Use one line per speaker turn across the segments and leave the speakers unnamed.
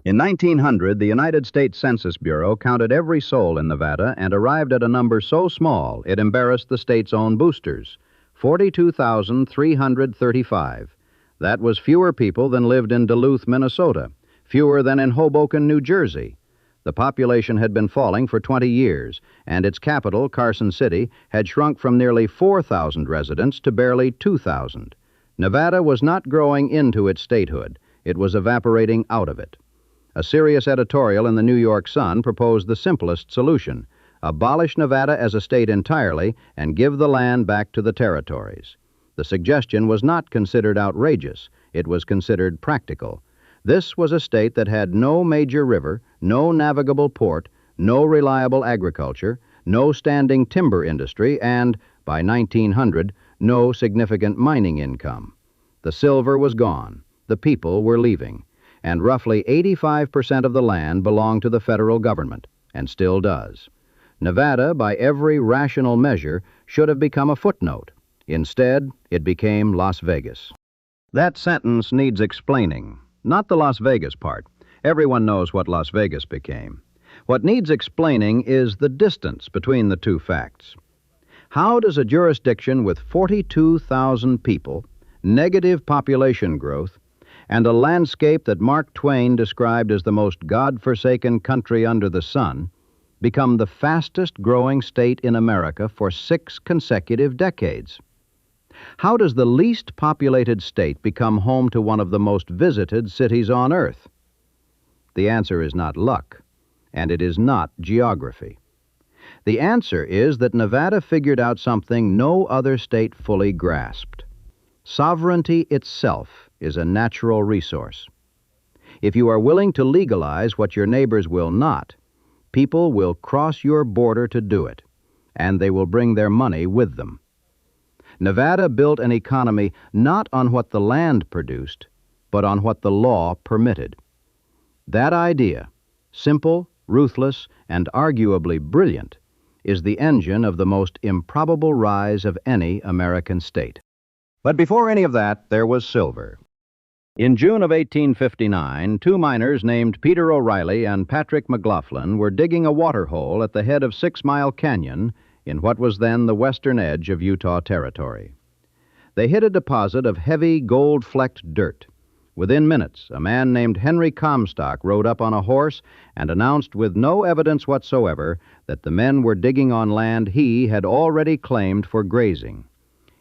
In 1900, the United States Census Bureau counted every soul in Nevada and arrived at a number so small it embarrassed the state's own boosters, 42,335. That was fewer people than lived in Duluth, Minnesota, fewer than in Hoboken, New Jersey. The population had been falling for 20 years, and its capital, Carson City, had shrunk from nearly 4,000 residents to barely 2,000. Nevada was not growing into its statehood. It was evaporating out of it. A serious editorial in the New York Sun proposed the simplest solution: abolish Nevada as a state entirely and give the land back to the territories. The suggestion was not considered outrageous. It was considered practical. This was a state that had no major river, no navigable port, no reliable agriculture, no standing timber industry, and, by 1900, no significant mining income. The silver was gone. The people were leaving. And roughly 85% of the land belonged to the federal government, and still does. Nevada, by every rational measure, should have become a footnote. Instead, it became Las Vegas. That sentence needs explaining. Not the Las Vegas part. Everyone knows what Las Vegas became. What needs explaining is the distance between the two facts. How does a jurisdiction with 42,000 people, negative population growth, and a landscape that Mark Twain described as the most God-forsaken country under the sun become the fastest-growing state in America for 6 consecutive decades? How does the least populated state become home to one of the most visited cities on Earth? The answer is not luck, and it is not geography. The answer is that Nevada figured out something no other state fully grasped. Sovereignty itself is a natural resource. If you are willing to legalize what your neighbors will not, people will cross your border to do it, and they will bring their money with them. Nevada built an economy not on what the land produced, but on what the law permitted. That idea, simple, ruthless, and arguably brilliant, is the engine of the most improbable rise of any American state. But before any of that, there was silver. In June of 1859, 2 miners named Peter O'Reilly and Patrick McLaughlin were digging a water hole at the head of 6 Mile Canyon in what was then the western edge of Utah Territory. They hit a deposit of heavy, gold-flecked dirt. Within minutes, a man named Henry Comstock rode up on a horse and announced with no evidence whatsoever that the men were digging on land he had already claimed for grazing.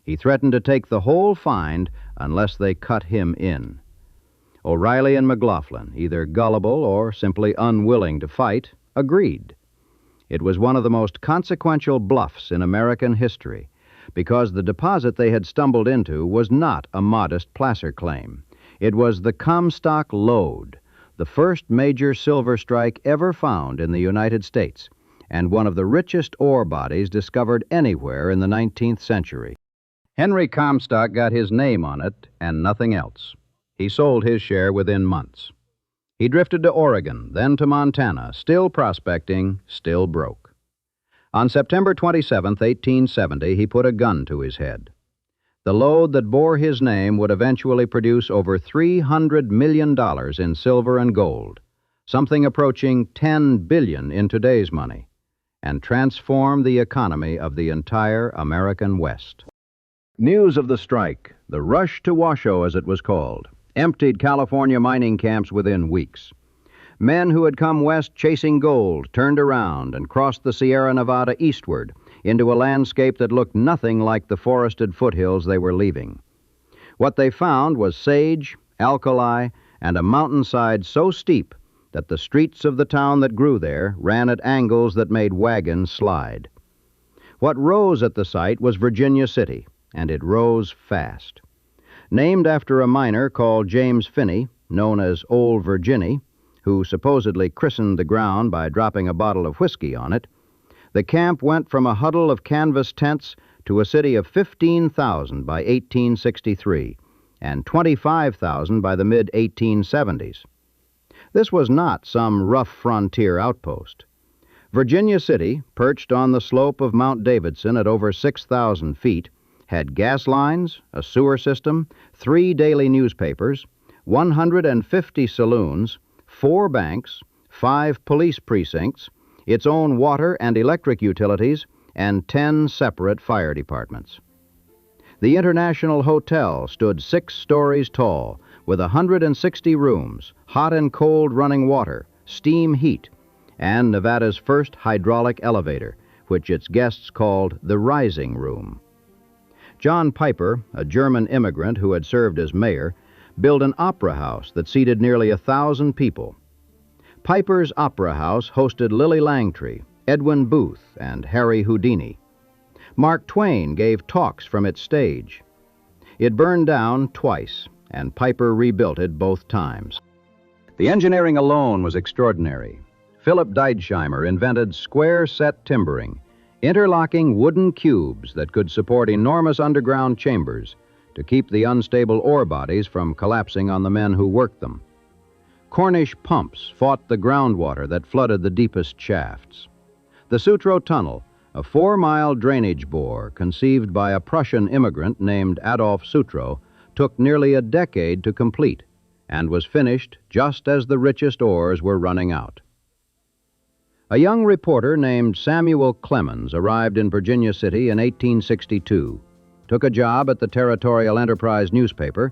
He threatened to take the whole find unless they cut him in. O'Reilly and McLaughlin, either gullible or simply unwilling to fight, agreed. It was one of the most consequential bluffs in American history, because the deposit they had stumbled into was not a modest placer claim. It was the Comstock Lode, the first major silver strike ever found in the United States, and one of the richest ore bodies discovered anywhere in the 19th century. Henry Comstock got his name on it and nothing else. He sold his share within months. He drifted to Oregon, then to Montana, still prospecting, still broke. On September 27, 1870, he put a gun to his head. The lode that bore his name would eventually produce over $300 million in silver and gold, something approaching $10 billion in today's money, and transform the economy of the entire American West. News of the strike, the rush to Washoe as it was called, emptied California mining camps within weeks. Men who had come west chasing gold turned around and crossed the Sierra Nevada eastward into a landscape that looked nothing like the forested foothills they were leaving. What they found was sage, alkali, and a mountainside so steep that the streets of the town that grew there ran at angles that made wagons slide. What rose at the site was Virginia City, and it rose fast. Named after a miner called James Finney, known as Old Virginie, who supposedly christened the ground by dropping a bottle of whiskey on it, the camp went from a huddle of canvas tents to a city of 15,000 by 1863 and 25,000 by the mid-1870s. This was not some rough frontier outpost. Virginia City, perched on the slope of Mount Davidson at over 6,000 feet, had gas lines, a sewer system, 3 daily newspapers, 150 saloons, 4 banks, 5 police precincts, its own water and electric utilities, and 10 separate fire departments. The International Hotel stood 6 stories tall, with 160 rooms, hot and cold running water, steam heat, and Nevada's first hydraulic elevator, which its guests called the Rising Room. John Piper, a German immigrant who had served as mayor, built an opera house that seated nearly 1,000 people. Piper's Opera House hosted Lily Langtry, Edwin Booth, and Harry Houdini. Mark Twain gave talks from its stage. It burned down twice, and Piper rebuilt it both times. The engineering alone was extraordinary. Philip Deidesheimer invented square-set timbering, interlocking wooden cubes that could support enormous underground chambers to keep the unstable ore bodies from collapsing on the men who worked them. Cornish pumps fought the groundwater that flooded the deepest shafts. The Sutro Tunnel, a 4-mile drainage bore conceived by a Prussian immigrant named Adolf Sutro, took nearly a decade to complete and was finished just as the richest ores were running out. A young reporter named Samuel Clemens arrived in Virginia City in 1862, took a job at the Territorial Enterprise newspaper,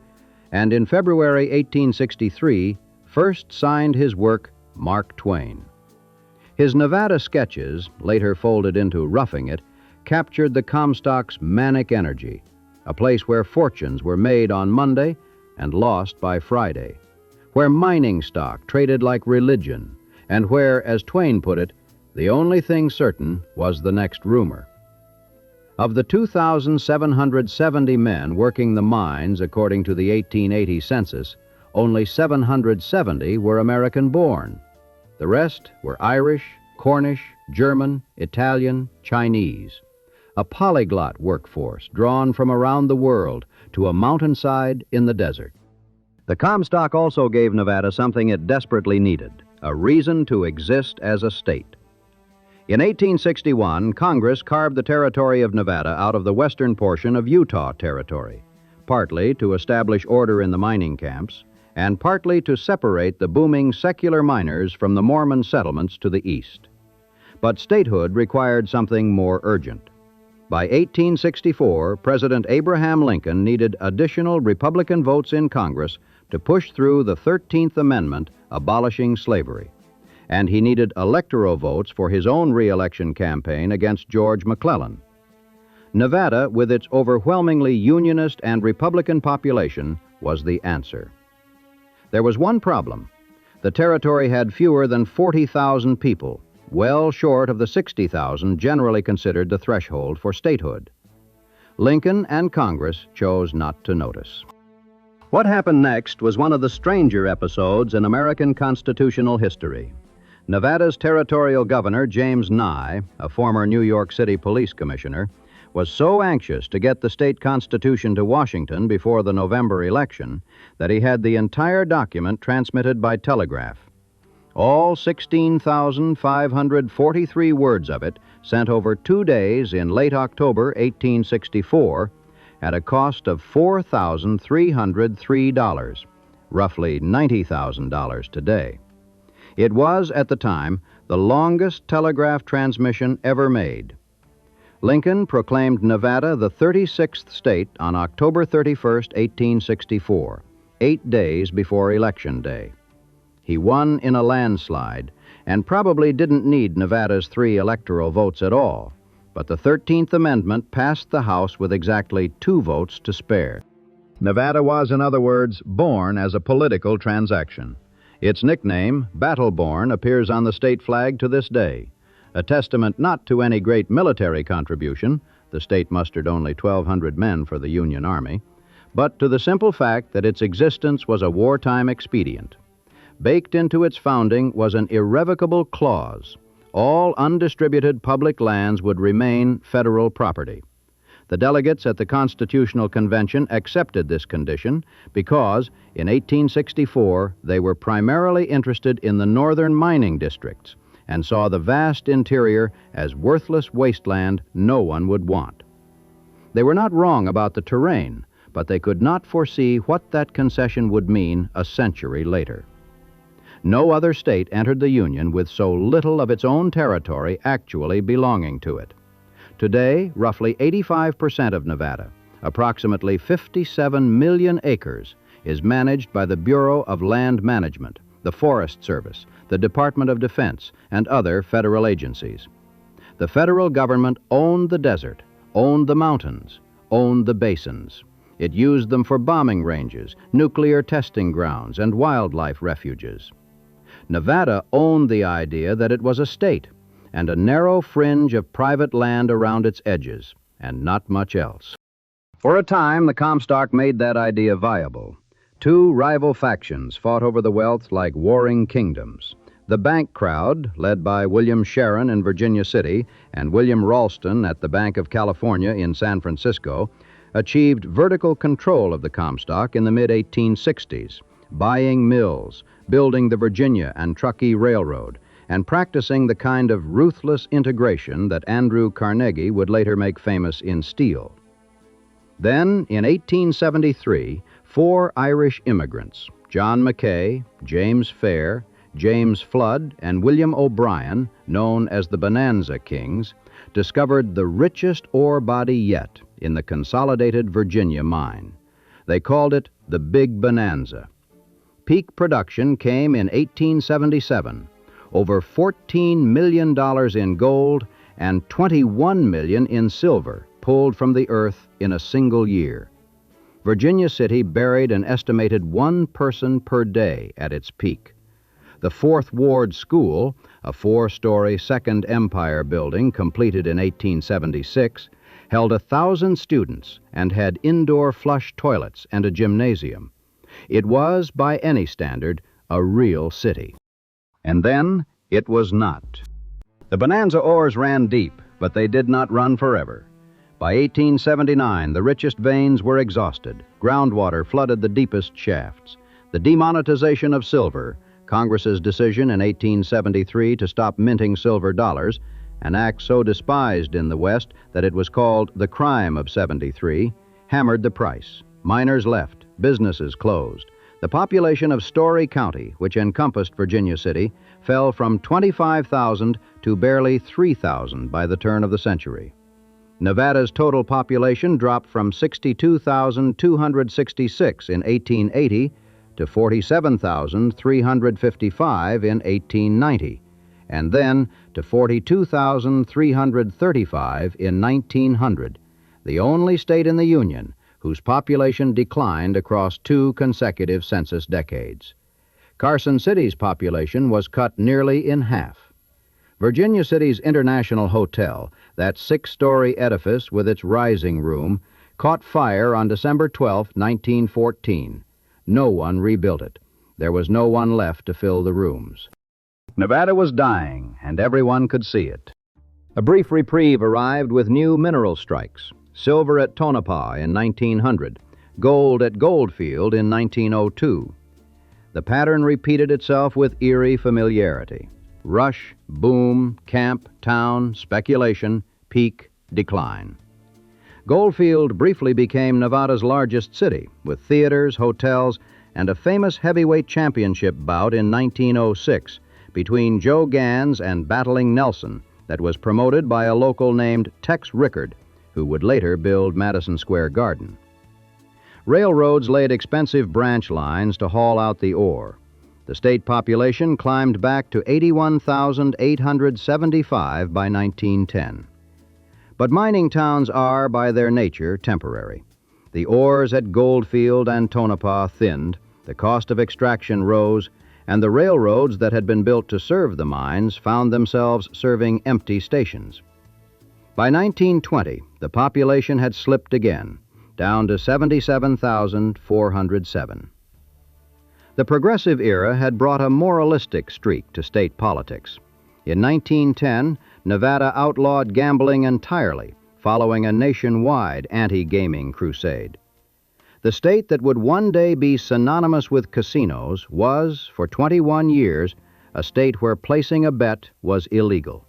and in February 1863 first signed his work, Mark Twain. His Nevada sketches, later folded into Roughing It, captured the Comstocks' manic energy, a place where fortunes were made on Monday and lost by Friday, where mining stock traded like religion, and where, as Twain put it, the only thing certain was the next rumor. Of the 2,770 men working the mines according to the 1880 census, only 770 were American-born. The rest were Irish, Cornish, German, Italian, Chinese. A polyglot workforce drawn from around the world to a mountainside in the desert. The Comstock also gave Nevada something it desperately needed, a reason to exist as a state. In 1861, Congress carved the territory of Nevada out of the western portion of Utah Territory, partly to establish order in the mining camps, and partly to separate the booming secular miners from the Mormon settlements to the east. But statehood required something more urgent. By 1864, President Abraham Lincoln needed additional Republican votes in Congress to push through the 13th Amendment abolishing slavery, and he needed electoral votes for his own re-election campaign against George McClellan. Nevada, with its overwhelmingly Unionist and Republican population, was the answer. There was one problem. The territory had fewer than 40,000 people, well short of the 60,000 generally considered the threshold for statehood. Lincoln and Congress chose not to notice. What happened next was one of the stranger episodes in American constitutional history. Nevada's territorial governor, James Nye, a former New York City police commissioner, was so anxious to get the state constitution to Washington before the November election that he had the entire document transmitted by telegraph. All 16,543 words of it, sent over 2 days in late October 1864, at a cost of $4,303, roughly $90,000 today. It was, at the time, the longest telegraph transmission ever made. Lincoln proclaimed Nevada the 36th state on October 31, 1864, 8 days before Election Day. He won in a landslide and probably didn't need Nevada's 3 electoral votes at all, but the 13th Amendment passed the House with exactly 2 votes to spare. Nevada was, in other words, born as a political transaction. Its nickname, Battleborn, appears on the state flag to this day, a testament not to any great military contribution — the state mustered only 1,200 men for the Union Army — but to the simple fact that its existence was a wartime expedient. Baked into its founding was an irrevocable clause: all undistributed public lands would remain federal property. The delegates at the Constitutional Convention accepted this condition because, in 1864, they were primarily interested in the northern mining districts and saw the vast interior as worthless wasteland no one would want. They were not wrong about the terrain, but they could not foresee what that concession would mean a century later. No other state entered the Union with so little of its own territory actually belonging to it. Today, roughly 85% of Nevada, approximately 57 million acres, is managed by the Bureau of Land Management, the Forest Service, the Department of Defense, and other federal agencies. The federal government owned the desert, owned the mountains, owned the basins. It used them for bombing ranges, nuclear testing grounds, and wildlife refuges. Nevada owned the idea that it was a state, and a narrow fringe of private land around its edges, and not much else. For a time, the Comstock made that idea viable. Two rival factions fought over the wealth like warring kingdoms. The bank crowd, led by William Sharon in Virginia City and William Ralston at the Bank of California in San Francisco, achieved vertical control of the Comstock in the mid-1860s, buying mills, building the Virginia and Truckee Railroad, and practicing the kind of ruthless integration that Andrew Carnegie would later make famous in steel. Then, in 1873, 4 Irish immigrants, John Mackay, James Fair, James Flood, and William O'Brien, known as the Bonanza Kings, discovered the richest ore body yet in the Consolidated Virginia mine. They called it the Big Bonanza. Peak production came in 1877, over $14 million in gold and $21 million in silver pulled from the earth in a single year. Virginia City buried an estimated 1 person per day at its peak. The Fourth Ward School, a 4-story Second Empire building completed in 1876, held 1,000 students and had indoor flush toilets and a gymnasium. It was, by any standard, a real city. And then it was not. The Bonanza ores ran deep, but they did not run forever. By 1879, the richest veins were exhausted. Groundwater flooded the deepest shafts. The demonetization of silver, Congress's decision in 1873 to stop minting silver dollars, an act so despised in the West that it was called the crime of '73, hammered the price. Miners left, businesses closed. The population of Story County, which encompassed Virginia City, fell from 25,000 to barely 3,000 by the turn of the century. Nevada's total population dropped from 62,266 in 1880 to 47,355 in 1890, and then to 42,335 in 1900, the only state in the Union whose population declined across 2 consecutive census decades. Carson City's population was cut nearly in half. Virginia City's International Hotel, that 6-story edifice with its rising room, caught fire on December 12, 1914. No one rebuilt it. There was no one left to fill the rooms. Nevada was dying, and everyone could see it. A brief reprieve arrived with new mineral strikes. Silver at Tonopah in 1900, gold at Goldfield in 1902. The pattern repeated itself with eerie familiarity. Rush, boom, camp, town, speculation, peak, decline. Goldfield briefly became Nevada's largest city, with theaters, hotels, and a famous heavyweight championship bout in 1906 between Joe Gans and Battling Nelson that was promoted by a local named Tex Rickard, who would later build Madison Square Garden. Railroads laid expensive branch lines to haul out the ore. The state population climbed back to 81,875 by 1910. But mining towns are, by their nature, temporary. The ores at Goldfield and Tonopah thinned, the cost of extraction rose, and the railroads that had been built to serve the mines found themselves serving empty stations. By 1920, the population had slipped again, down to 77,407. The Progressive era had brought a moralistic streak to state politics. In 1910, Nevada outlawed gambling entirely, following a nationwide anti-gaming crusade. The state that would one day be synonymous with casinos was, for 21 years, a state where placing a bet was illegal.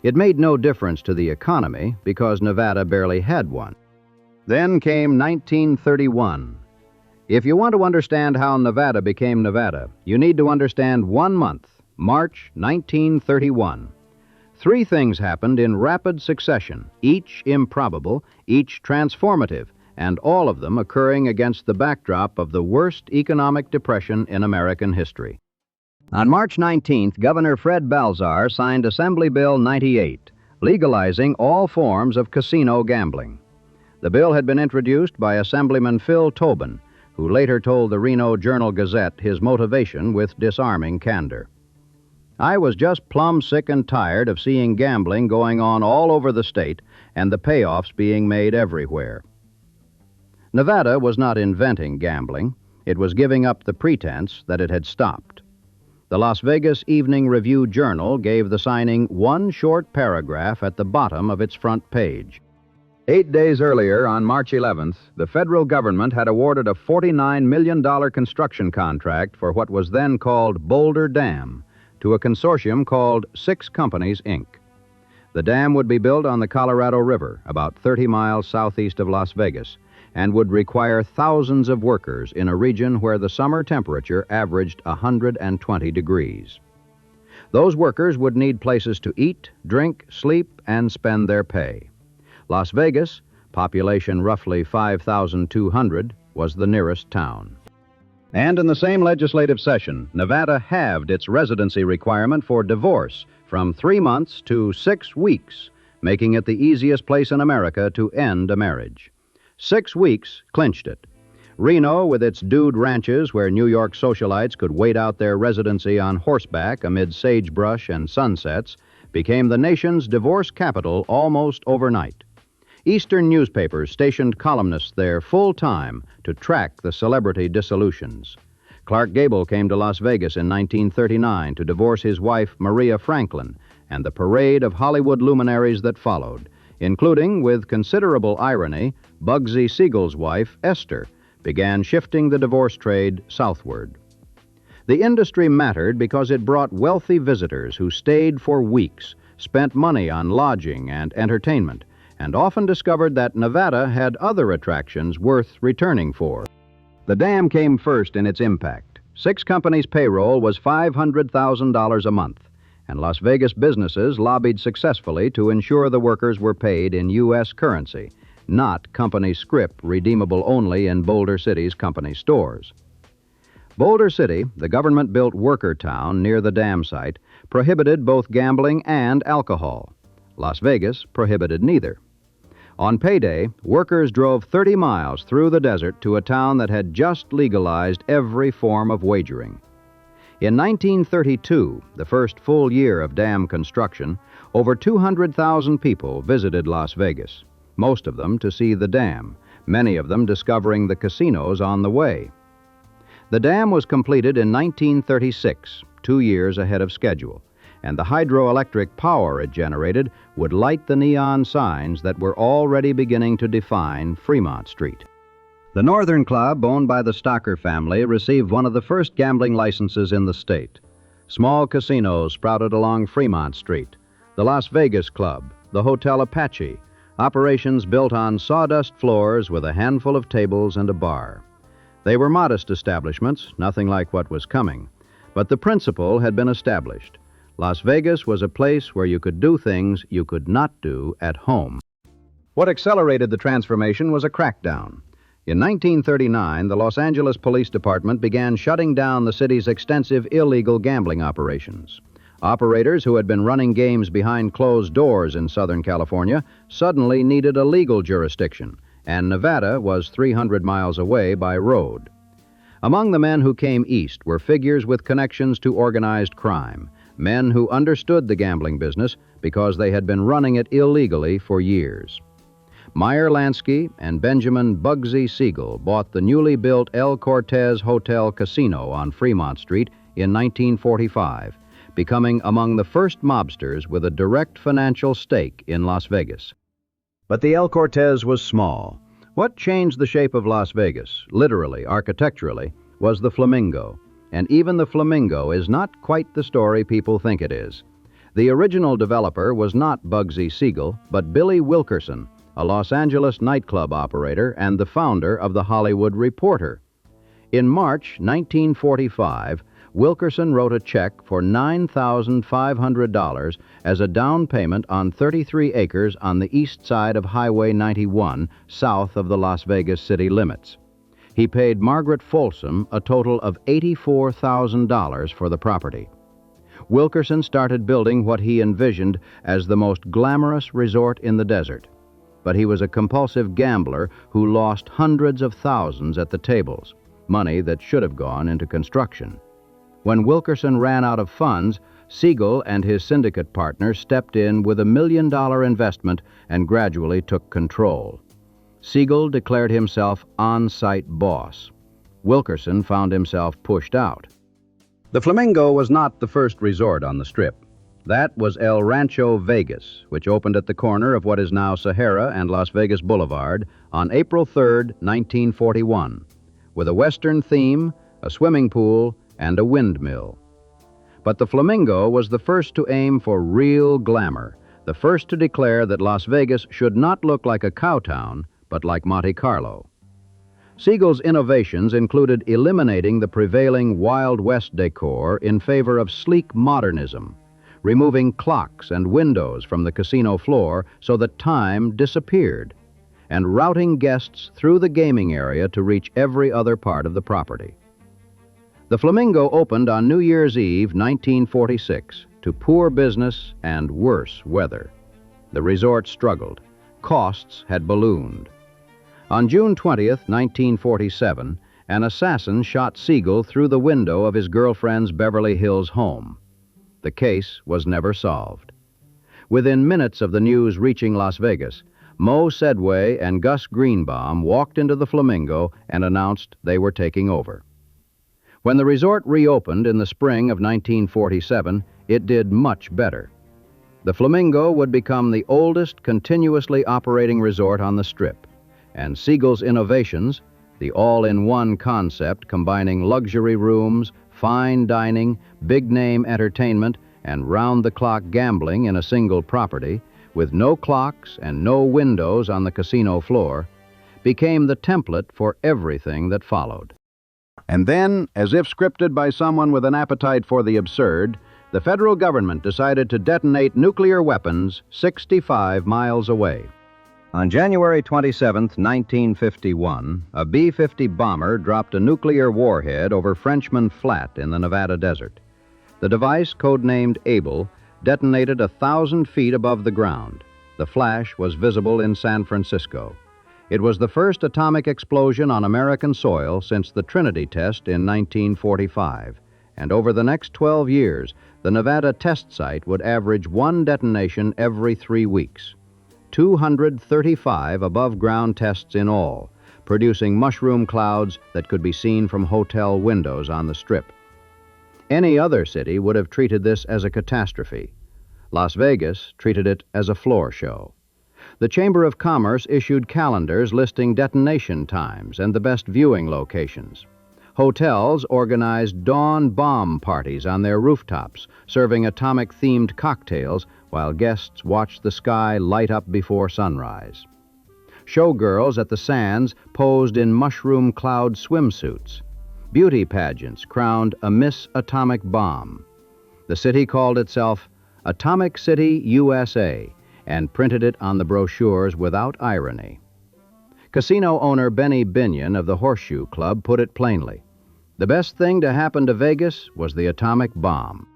It made no difference to the economy because Nevada barely had one. Then came 1931. If you want to understand how Nevada became Nevada, you need to understand 1 month, March 1931. 3 things happened in rapid succession, each improbable, each transformative, and all of them occurring against the backdrop of the worst economic depression in American history. On March 19th, Governor Fred Balzar signed Assembly Bill 98, legalizing all forms of casino gambling. The bill had been introduced by Assemblyman Phil Tobin, who later told the Reno Journal-Gazette his motivation with disarming candor. I was just plumb sick and tired of seeing gambling going on all over the state and the payoffs being made everywhere. Nevada was not inventing gambling. It was giving up the pretense that it had stopped. The Las Vegas Evening Review-Journal gave the signing 1 short paragraph at the bottom of its front page. 8 days earlier, on March 11th, the federal government had awarded a $49 million construction contract for what was then called Boulder Dam to a consortium called 6 Companies, Inc. The dam would be built on the Colorado River, about 30 miles southeast of Las Vegas, and would require thousands of workers in a region where the summer temperature averaged 120 degrees. Those workers would need places to eat, drink, sleep, and spend their pay. Las Vegas, population roughly 5,200, was the nearest town. And in the same legislative session, Nevada halved its residency requirement for divorce from 3 months to 6 weeks, making it the easiest place in America to end a marriage. 6 weeks clinched it. Reno, with its dude ranches where New York socialites could wait out their residency on horseback amid sagebrush and sunsets, became the nation's divorce capital almost overnight. Eastern newspapers stationed columnists there full-time to track the celebrity dissolutions. Clark Gable came to Las Vegas in 1939 to divorce his wife, Maria Franklin, and the parade of Hollywood luminaries that followed, including, with considerable irony, Bugsy Siegel's wife, Esther, began shifting the divorce trade southward. The industry mattered because it brought wealthy visitors who stayed for weeks, spent money on lodging and entertainment, and often discovered that Nevada had other attractions worth returning for. The dam came first in its impact. 6 Companies' payroll was $500,000 a month, and Las Vegas businesses lobbied successfully to ensure the workers were paid in U.S. currency, not company scrip redeemable only in Boulder City's company stores. Boulder City, the government-built worker town near the dam site, prohibited both gambling and alcohol. Las Vegas prohibited neither. On payday, workers drove 30 miles through the desert to a town that had just legalized every form of wagering. In 1932, the first full year of dam construction, over 200,000 people visited Las Vegas, most of them to see the dam, many of them discovering the casinos on the way. The dam was completed in 1936, 2 years ahead of schedule, and the hydroelectric power it generated would light the neon signs that were already beginning to define Fremont Street. The Northern Club, owned by the Stocker family, received one of the first gambling licenses in the state. Small casinos sprouted along Fremont Street, the Las Vegas Club, the Hotel Apache, operations built on sawdust floors with a handful of tables and a bar. They were modest establishments, nothing like what was coming, but the principle had been established. Las Vegas was a place where you could do things you could not do at home. What accelerated the transformation was a crackdown. In 1939, the Los Angeles Police Department began shutting down the city's extensive illegal gambling operations. Operators who had been running games behind closed doors in Southern California suddenly needed a legal jurisdiction, and Nevada was 300 miles away by road. Among the men who came east were figures with connections to organized crime, men who understood the gambling business because they had been running it illegally for years. Meyer Lansky and Benjamin Bugsy Siegel bought the newly built El Cortez Hotel Casino on Fremont Street in 1945, becoming among the first mobsters with a direct financial stake in Las Vegas. But the El Cortez was small. What changed the shape of Las Vegas, literally, architecturally, was the Flamingo. And even the Flamingo is not quite the story people think it is. The original developer was not Bugsy Siegel, but Billy Wilkerson, a Los Angeles nightclub operator and the founder of The Hollywood Reporter. In March 1945, Wilkerson wrote a check for $9,500 as a down payment on 33 acres on the east side of Highway 91, south of the Las Vegas city limits. He paid Margaret Folsom a total of $84,000 for the property. Wilkerson started building what he envisioned as the most glamorous resort in the desert. But he was a compulsive gambler who lost hundreds of thousands at the tables, money that should have gone into construction. When Wilkerson ran out of funds, Siegel and his syndicate partners stepped in with $1 million investment and gradually took control. Siegel declared himself on-site boss. Wilkerson found himself pushed out. The Flamingo was not the first resort on the Strip. That was El Rancho Vegas, which opened at the corner of what is now Sahara and Las Vegas Boulevard on April 3, 1941, with a Western theme, a swimming pool, and a windmill. But the Flamingo was the first to aim for real glamour, the first to declare that Las Vegas should not look like a cowtown, but like Monte Carlo. Siegel's innovations included eliminating the prevailing Wild West decor in favor of sleek modernism, removing clocks and windows from the casino floor so that time disappeared, and routing guests through the gaming area to reach every other part of the property. The Flamingo opened on New Year's Eve, 1946, to poor business and worse weather. The resort struggled. Costs had ballooned. On June 20th, 1947, an assassin shot Siegel through the window of his girlfriend's Beverly Hills home. The case was never solved. Within minutes of the news reaching Las Vegas, Mo Sedway and Gus Greenbaum walked into the Flamingo and announced they were taking over. When the resort reopened in the spring of 1947, it did much better. The Flamingo would become the oldest continuously operating resort on the Strip, and Siegel's innovations, the all-in-one concept combining luxury rooms, fine dining, big-name entertainment, and round-the-clock gambling in a single property, with no clocks and no windows on the casino floor, became the template for everything that followed. And then, as if scripted by someone with an appetite for the absurd, the federal government decided to detonate nuclear weapons 65 miles away. On January 27, 1951, a B-50 bomber dropped a nuclear warhead over Frenchman Flat in the Nevada desert. The device, codenamed Able, detonated 1,000 feet above the ground. The flash was visible in San Francisco. It was the first atomic explosion on American soil since the Trinity test in 1945, and over the next 12 years, the Nevada test site would average one detonation every 3 weeks. 235 above-ground tests in all, producing mushroom clouds that could be seen from hotel windows on the Strip. Any other city would have treated this as a catastrophe. Las Vegas treated it as a floor show. The Chamber of Commerce issued calendars listing detonation times and the best viewing locations. Hotels organized dawn bomb parties on their rooftops, serving atomic-themed cocktails while guests watched the sky light up before sunrise. Showgirls at the Sands posed in mushroom cloud swimsuits. Beauty pageants crowned a Miss Atomic Bomb. The city called itself Atomic City, USA, and printed it on the brochures without irony. Casino owner Benny Binion of the Horseshoe Club put it plainly. The best thing to happen to Vegas was the atomic bomb.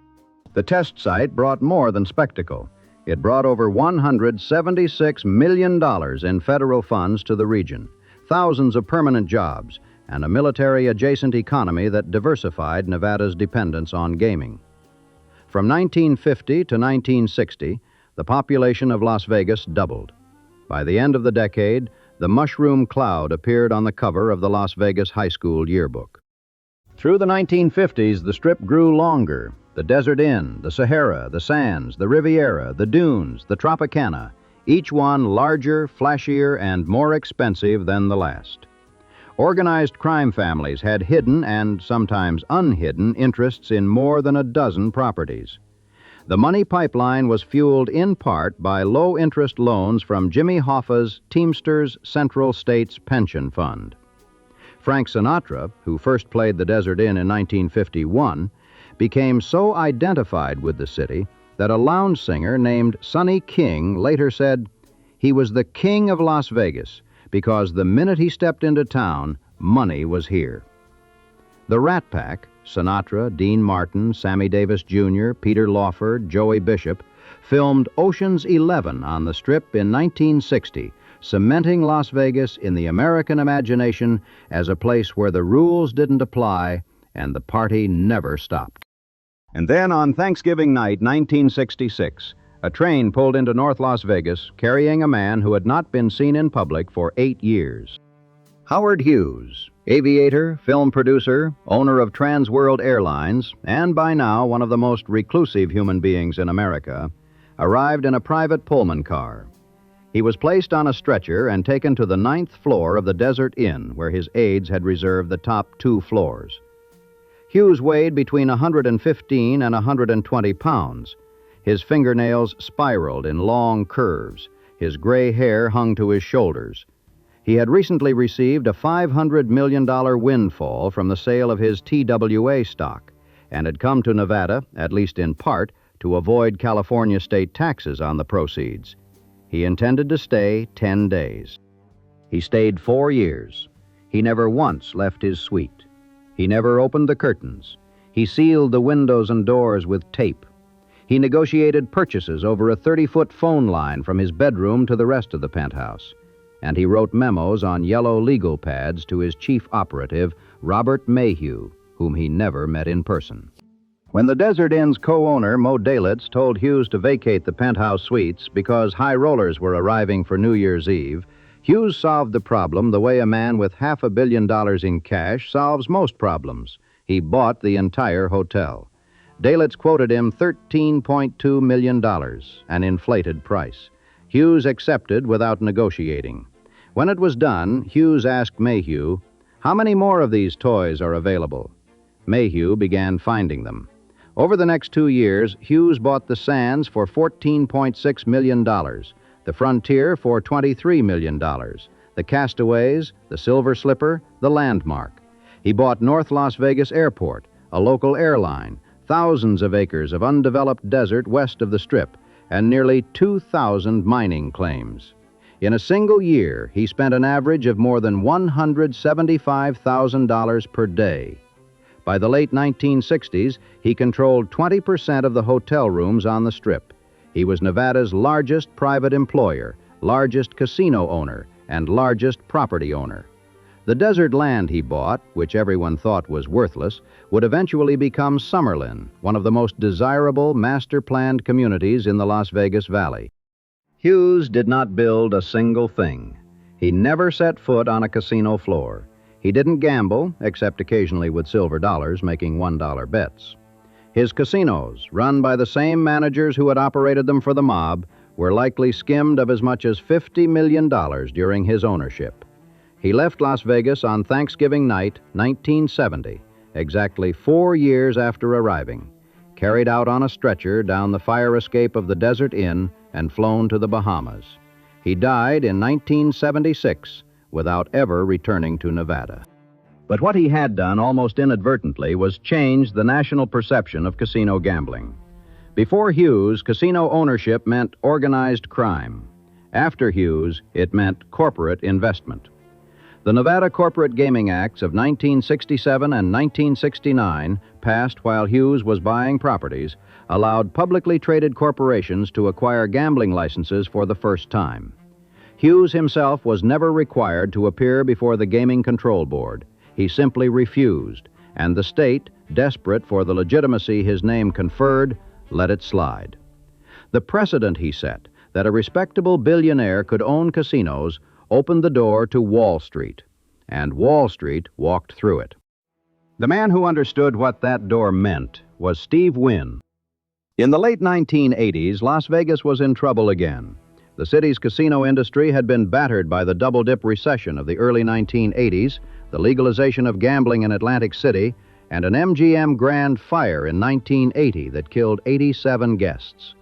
The test site brought more than spectacle. It brought over $176 million in federal funds to the region, thousands of permanent jobs, and a military-adjacent economy that diversified Nevada's dependence on gaming. From 1950 to 1960, the population of Las Vegas doubled. By the end of the decade, the mushroom cloud appeared on the cover of the Las Vegas High School yearbook. Through the 1950s, the Strip grew longer. The Desert Inn, the Sahara, the Sands, the Riviera, the Dunes, the Tropicana, each one larger, flashier, and more expensive than the last. Organized crime families had hidden and sometimes unhidden interests in more than a dozen properties. The money pipeline was fueled in part by low-interest loans from Jimmy Hoffa's Teamsters Central States Pension Fund. Frank Sinatra, who first played the Desert Inn in 1951, became so identified with the city that a lounge singer named Sonny King later said he was the king of Las Vegas because the minute he stepped into town, money was here. The Rat Pack, Sinatra, Dean Martin, Sammy Davis Jr., Peter Lawford, Joey Bishop, filmed Ocean's 11 on the Strip in 1960, cementing Las Vegas in the American imagination as a place where the rules didn't apply and the party never stopped. And then on Thanksgiving night, 1966, a train pulled into North Las Vegas carrying a man who had not been seen in public for 8 years. Howard Hughes, aviator, film producer, owner of Trans World Airlines, and by now one of the most reclusive human beings in America, arrived in a private Pullman car. He was placed on a stretcher and taken to the 9th floor of the Desert Inn, where his aides had reserved the top 2 floors. Hughes weighed between 115 and 120 pounds. His fingernails spiraled in long curves. His gray hair hung to his shoulders. He had recently received a $500 million windfall from the sale of his TWA stock and had come to Nevada, at least in part, to avoid California state taxes on the proceeds. He intended to stay 10 days. He stayed 4 years. He never once left his suite. He never opened the curtains. He sealed the windows and doors with tape. He negotiated purchases over a 30-foot phone line from his bedroom to the rest of the penthouse. And he wrote memos on yellow legal pads to his chief operative, Robert Mayhew, whom he never met in person. When the Desert Inn's co-owner, Mo Dalitz, told Hughes to vacate the penthouse suites because high rollers were arriving for New Year's Eve, Hughes solved the problem the way a man with $500 million in cash solves most problems. He bought the entire hotel. Dalitz quoted him $13.2 million, an inflated price. Hughes accepted without negotiating. When it was done, Hughes asked Mayhew, "How many more of these toys are available?" Mayhew began finding them. Over the next 2 years, Hughes bought the Sands for $14.6 million, the Frontier for $23 million, the Castaways, the Silver Slipper, the Landmark. He bought North Las Vegas Airport, a local airline, thousands of acres of undeveloped desert west of the Strip, and nearly 2,000 mining claims. In a single year, he spent an average of more than $175,000 per day. By the late 1960s, he controlled 20% of the hotel rooms on the Strip. He was Nevada's largest private employer, largest casino owner, and largest property owner. The desert land he bought, which everyone thought was worthless, would eventually become Summerlin, one of the most desirable master-planned communities in the Las Vegas Valley. Hughes did not build a single thing. He never set foot on a casino floor. He didn't gamble, except occasionally with silver dollars, making $1 bets. His casinos, run by the same managers who had operated them for the mob, were likely skimmed of as much as $50 million during his ownership. He left Las Vegas on Thanksgiving night, 1970, exactly 4 years after arriving, carried out on a stretcher down the fire escape of the Desert Inn and flown to the Bahamas. He died in 1976 without ever returning to Nevada. But what he had done almost inadvertently was change the national perception of casino gambling. Before Hughes, casino ownership meant organized crime. After Hughes, it meant corporate investment. The Nevada Corporate Gaming Acts of 1967 and 1969, passed while Hughes was buying properties, allowed publicly traded corporations to acquire gambling licenses for the first time. Hughes himself was never required to appear before the Gaming Control Board. He simply refused, and the state, desperate for the legitimacy his name conferred, let it slide. The precedent he set, that a respectable billionaire could own casinos, opened the door to Wall Street, and Wall Street walked through it. The man who understood what that door meant was Steve Wynn. In the late 1980s, Las Vegas was in trouble again. The city's casino industry had been battered by the double-dip recession of the early 1980s, the legalization of gambling in Atlantic City, and an MGM Grand fire in 1980 that killed 87 guests.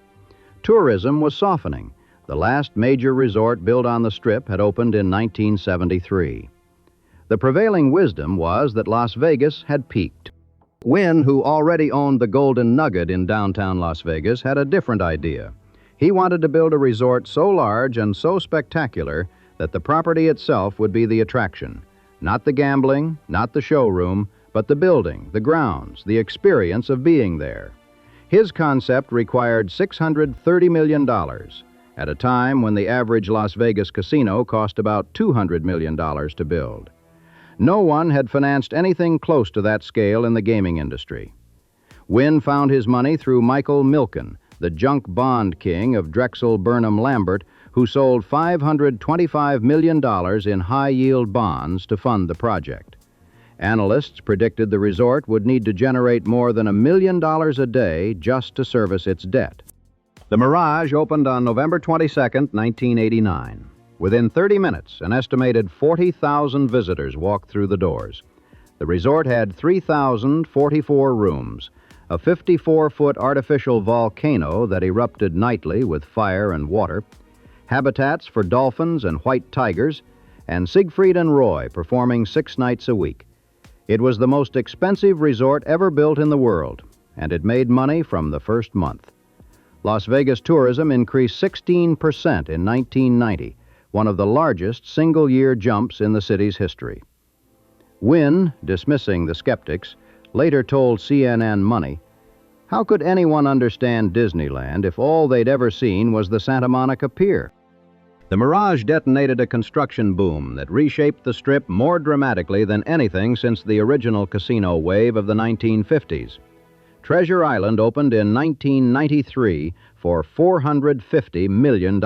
Tourism was softening. The last major resort built on the Strip had opened in 1973. The The prevailing wisdom was that Las Vegas had peaked. Wynn, who already owned the Golden Nugget in downtown Las Vegas, had a different idea. He wanted to build a resort so large and so spectacular that the property itself would be the attraction. Not the gambling, not the showroom, but the building, the grounds, the experience of being there. His concept required $630 million, at a time when the average Las Vegas casino cost about $200 million to build. No one had financed anything close to that scale in the gaming industry. Wynn found his money through Michael Milken, the junk bond king of Drexel Burnham Lambert, who sold $525 million in high-yield bonds to fund the project. Analysts predicted the resort would need to generate more than $1 million a day just to service its debt. The Mirage opened on November 22, 1989. Within 30 minutes, an estimated 40,000 visitors walked through the doors. The resort had 3,044 rooms, a 54-foot artificial volcano that erupted nightly with fire and water, habitats for dolphins and white tigers, and Siegfried and Roy performing 6 nights a week. It was the most expensive resort ever built in the world, and it made money from the first month. Las Vegas tourism increased 16% in 1990, one of the largest single-year jumps in the city's history. Wynn, dismissing the skeptics, later told CNN Money, "How could anyone understand Disneyland if all they'd ever seen was the Santa Monica Pier?" The Mirage detonated a construction boom that reshaped the Strip more dramatically than anything since the original casino wave of the 1950s. Treasure Island opened in 1993 for $450 million.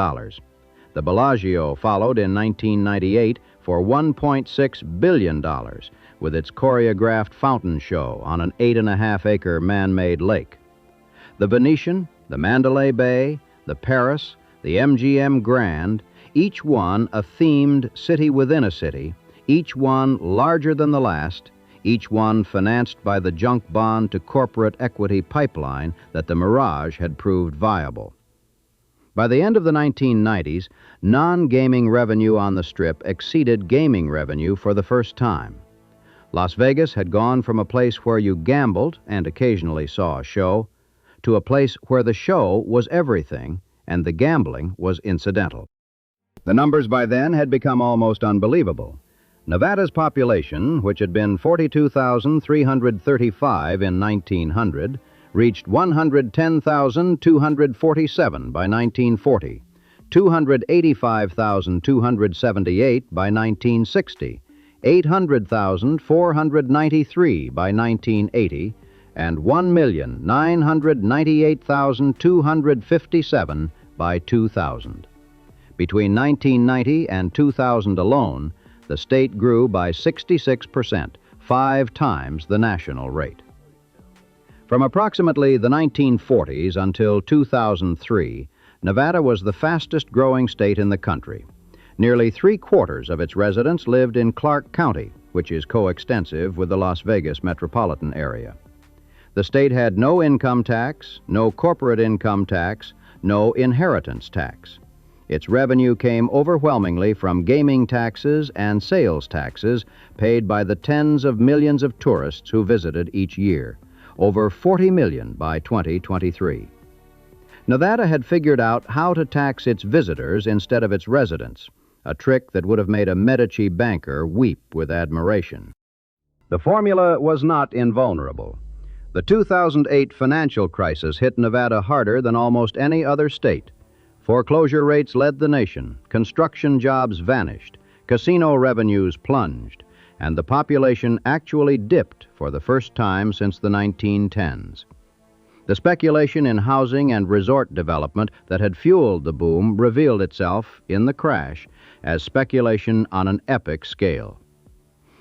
The Bellagio followed in 1998 for $1.6 billion, with its choreographed fountain show on an 8.5-acre man-made lake. The Venetian, the Mandalay Bay, the Paris, the MGM Grand, each one a themed city within a city, each one larger than the last, each one financed by the junk bond to corporate equity pipeline that the Mirage had proved viable. By the end of the 1990s, non-gaming revenue on the Strip exceeded gaming revenue for the first time. Las Vegas had gone from a place where you gambled and occasionally saw a show to a place where the show was everything and the gambling was incidental. The numbers by then had become almost unbelievable. Nevada's population, which had been 42,335 in 1900, reached 110,247 by 1940, 285,278 by 1960, 800,493 by 1980, and 1,998,257 by 2000. Between 1990 and 2000 alone, the state grew by 66%, 5 times the national rate. From approximately the 1940s until 2003, Nevada was the fastest-growing state in the country. Nearly 3/4 of its residents lived in Clark County, which is coextensive with the Las Vegas metropolitan area. The state had no income tax, no corporate income tax, no inheritance tax. Its revenue came overwhelmingly from gaming taxes and sales taxes paid by the tens of millions of tourists who visited each year, over 40 million by 2023. Nevada had figured out how to tax its visitors instead of its residents, a trick that would have made a Medici banker weep with admiration. The formula was not invulnerable. The 2008 financial crisis hit Nevada harder than almost any other state. Foreclosure rates led the nation, construction jobs vanished, casino revenues plunged, and the population actually dipped for the first time since the 1910s. The speculation in housing and resort development that had fueled the boom revealed itself, in the crash, as speculation on an epic scale.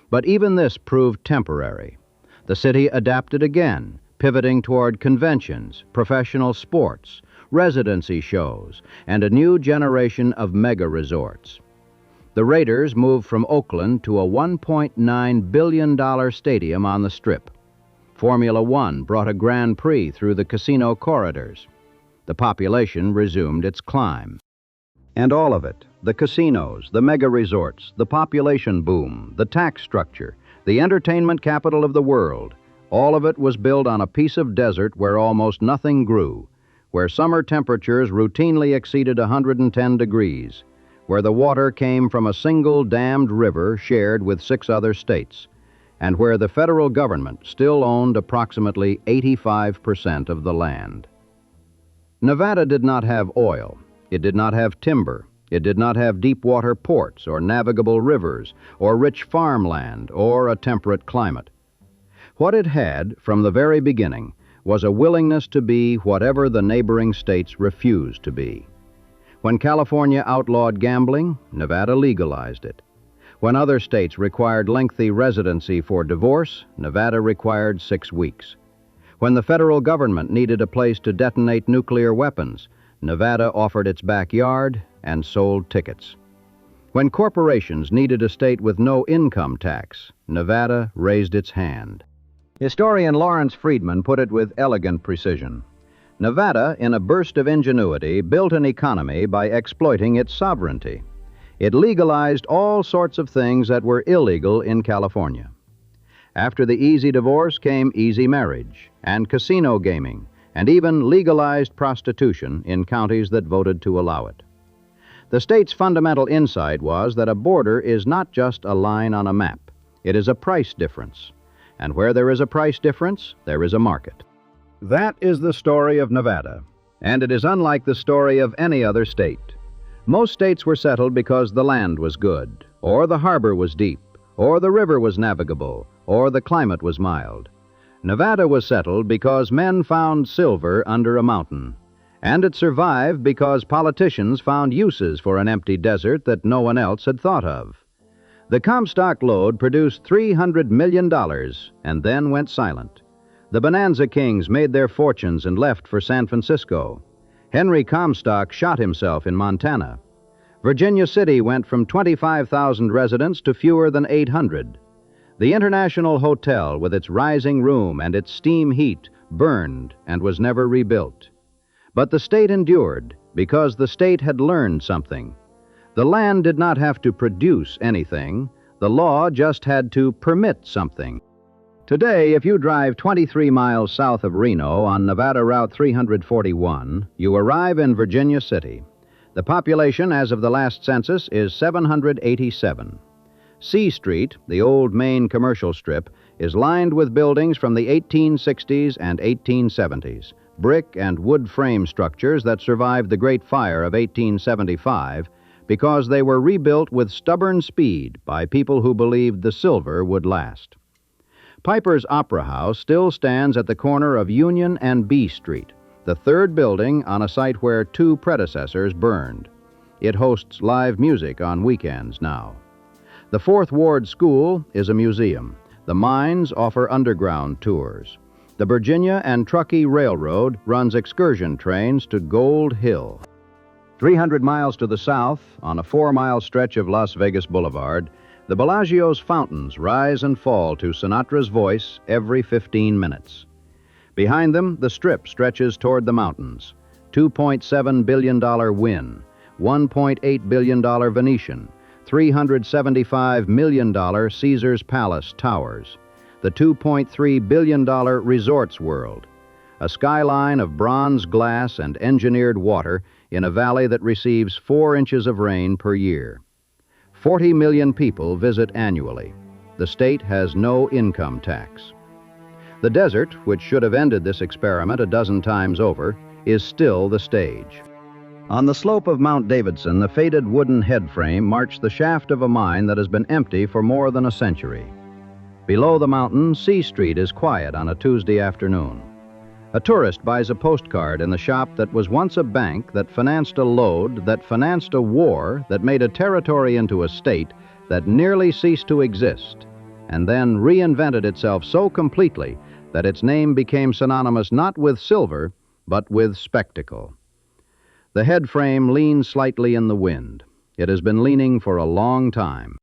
But even this proved temporary. The city adapted again, pivoting toward conventions, professional sports, residency shows, and a new generation of mega-resorts. The Raiders moved from Oakland to a $1.9 billion stadium on the Strip. Formula One brought a Grand Prix through the casino corridors. The population resumed its climb. And all of it, the casinos, the mega resorts, the population boom, the tax structure, the entertainment capital of the world, all of it was built on a piece of desert where almost nothing grew, where summer temperatures routinely exceeded 110 degrees, where the water came from a single dammed river shared with 6 other states, and where the federal government still owned approximately 85% of the land. Nevada did not have oil. It did not have timber. It did not have deep-water ports or navigable rivers or rich farmland or a temperate climate. What it had from the very beginning was a willingness to be whatever the neighboring states refused to be. When California outlawed gambling, Nevada legalized it. When other states required lengthy residency for divorce, Nevada required 6 weeks. When the federal government needed a place to detonate nuclear weapons, Nevada offered its backyard and sold tickets. When corporations needed a state with no income tax, Nevada raised its hand. Historian Lawrence Friedman put it with elegant precision. Nevada, in a burst of ingenuity, built an economy by exploiting its sovereignty. It legalized all sorts of things that were illegal in California. After the easy divorce came easy marriage and casino gaming, and even legalized prostitution in counties that voted to allow it. The state's fundamental insight was that a border is not just a line on a map. It is a price difference. And where there is a price difference, there is a market. That is the story of Nevada, and it is unlike the story of any other state. Most states were settled because the land was good, or the harbor was deep, or the river was navigable, or the climate was mild. Nevada was settled because men found silver under a mountain, and it survived because politicians found uses for an empty desert that no one else had thought of. The Comstock Lode produced $300 million and then went silent. The Bonanza Kings made their fortunes and left for San Francisco. Henry Comstock shot himself in Montana. Virginia City went from 25,000 residents to fewer than 800. The International Hotel, with its rising room and its steam heat, burned and was never rebuilt. But the state endured because the state had learned something. The land did not have to produce anything. The law just had to permit something. Today, if you drive 23 miles south of Reno on Nevada Route 341, you arrive in Virginia City. The population as of the last census is 787. C Street, the old main commercial strip, is lined with buildings from the 1860s and 1870s, brick and wood frame structures that survived the Great Fire of 1875 because they were rebuilt with stubborn speed by people who believed the silver would last. Piper's Opera House still stands at the corner of Union and B Street, the third building on a site where 2 predecessors burned. It hosts live music on weekends now. The Fourth Ward School is a museum. The mines offer underground tours. The Virginia and Truckee Railroad runs excursion trains to Gold Hill. 300 miles to the south, on a 4-mile stretch of Las Vegas Boulevard, the Bellagio's fountains rise and fall to Sinatra's voice every 15 minutes. Behind them, the Strip stretches toward the mountains. $2.7 billion Wynn, $1.8 billion Venetian, $375 million Caesar's Palace Towers, the $2.3 billion Resorts World, a skyline of bronze glass and engineered water in a valley that receives 4 inches of rain per year. 40 million people visit annually. The state has no income tax. The desert, which should have ended this experiment a dozen times over, is still the stage. On the slope of Mount Davidson, the faded wooden head frame marks the shaft of a mine that has been empty for more than a century. Below the mountain, C Street is quiet on a Tuesday afternoon. A tourist buys a postcard in the shop that was once a bank, that financed a lode, that financed a war, that made a territory into a state, that nearly ceased to exist, and then reinvented itself so completely that its name became synonymous not with silver, but with spectacle. The head frame leans slightly in the wind. It has been leaning for a long time.